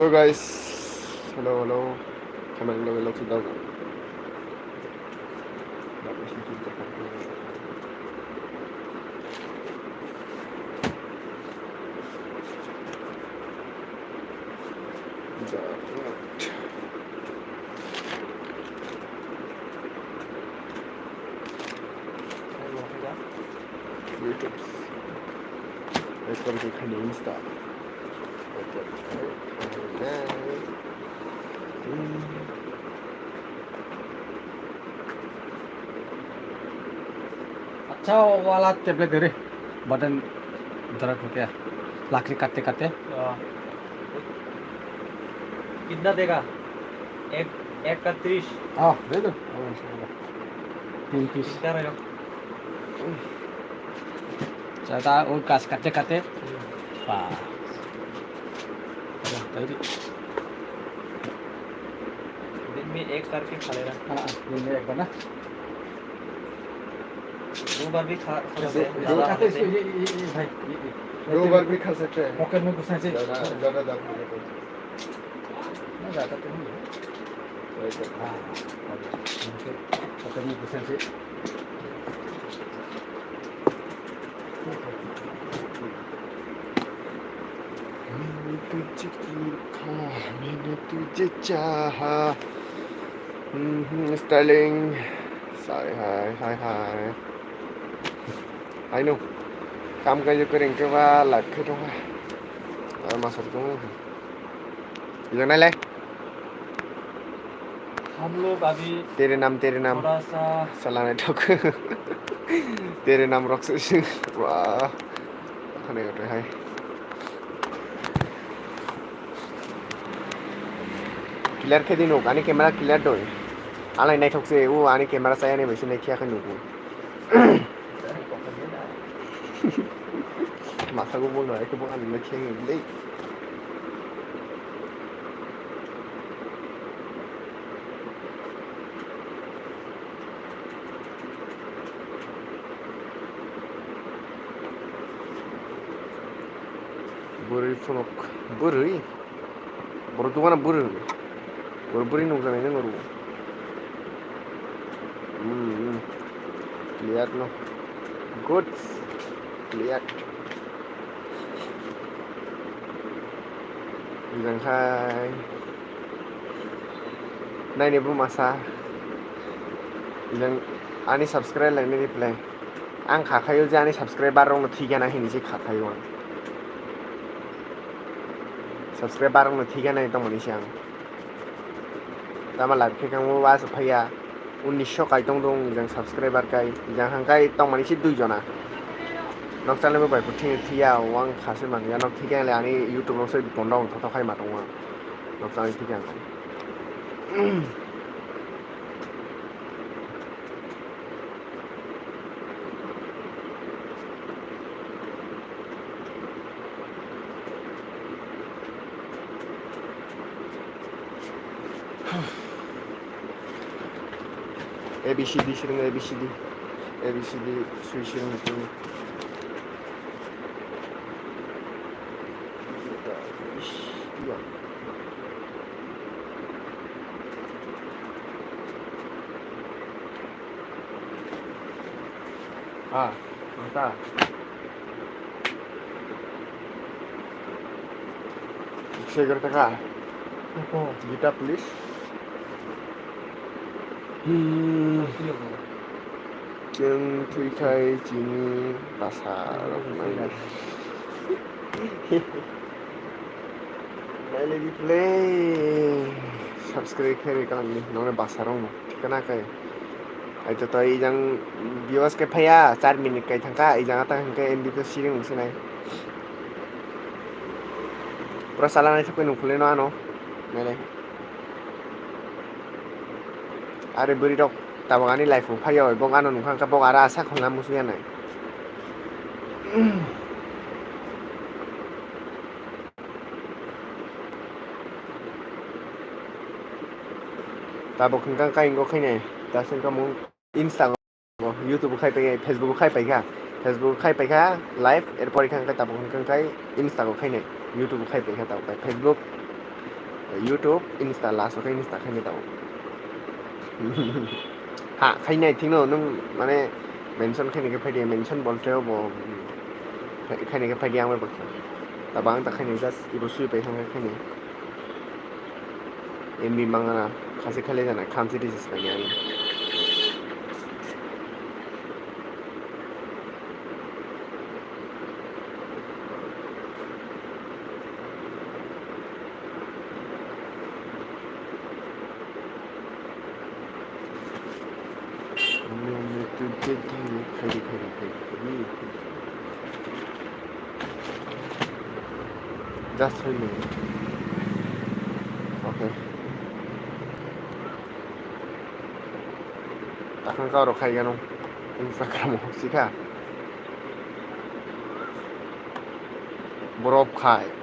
Hello guys, hello. Kembali lagi vlog sudah. YouTube. Welcome to Kanye Insta. अच्छा वाला tablet दे रे button दर्द हो गया लाकड़ी काटते काटते कितना देगा? एक एक का 30 हाँ दे दो 3 पीस कितना रहेगा? चाहता और काट काटते काटते बस तैयारी दिन में एक करके खा लेना। हाँ दिन में एक बार ना दो बार भी खा सकते हैं। दो ज़्यादा खाते खाने से। ये भाई ये 2 बार भी खा सकते हैं। पॉकेट में घुसना चाहिए ज़्यादा दाम नहीं है। नहीं ज़्यादा तो नहीं है हाँ पॉकेट में घुसना चाहिए मैंने तुझे देखा, मैंने तुझे चाहा. Sterling, say hi. I know. काम काज करें के बाद लाख तो है. और मासर तो है. इधर ना ले. हम लोग अभी तेरे नाम थोड़ा सा सलाने ठोक. तेरे नाम रॉक्स. वाह. खाने का तो है. Clear ke din ani camera clear doi. Alai nai thok se u ani camera saya ni mesin nai khia kan nuku. Masa ko bol nai ko bol ani nai khia ngi dei. Buri phonok buri. Buru tu mana buru. Buru nuk janai nang ru. Lihat no. Good. Lihat. Jangan hai. Nai ni bu masa. Jangan ani subscribe lai ni reply. Ang khakayo je ani subscriber rong thiga na hini je khakayo. Subscriber rong thiga na itong manisang. Tama live ke kamu was phaya 1900 kai tong dong jang subscriber kai jang hang kai tong mani si 2 jona nok chale mo bai puthi thia wang khase man ya nok thiga le ani YouTube no se bondong tho khai ma tong wa nok chale thiga ABCD sering ABCD sui sering itu mantap saya kata kak kita please Jeng thui khai jini pasar mana? Nai di play subscribe khai kan ni nong pasarong tikana kai. Ai to toi jang viewers ke phaya 4 minute kai thangka ai jang ta hangkai MB to siring musinai. Pura salah nai sakoi nukule no ano. Nai. Are beri dok tabang ani live phaya oi bong ano nungkhang ka bong ara asa khonga musuya nai. Tabok hangkang kai ngo khai nai. Dasen ka mung Instagram YouTube khai pai Facebook khai pai ka. Facebook khai pai ka live erpor khang ka tabok hangkang kai Instagram khai nai. YouTube khai pai ka tabok Facebook YouTube Insta last oke Insta kayaknya tahu ha kayaknya tinggal nung mana mention kayaknya ke dia mention boleh bo kayaknya ke dia yang berapa tapi ang tak kayaknya just ibu suy pe hang kayaknya MB mangana kasih kali jana kansi di sebenarnya just for me oke takkan kau rok kayak nung Instagram sih kah borop kai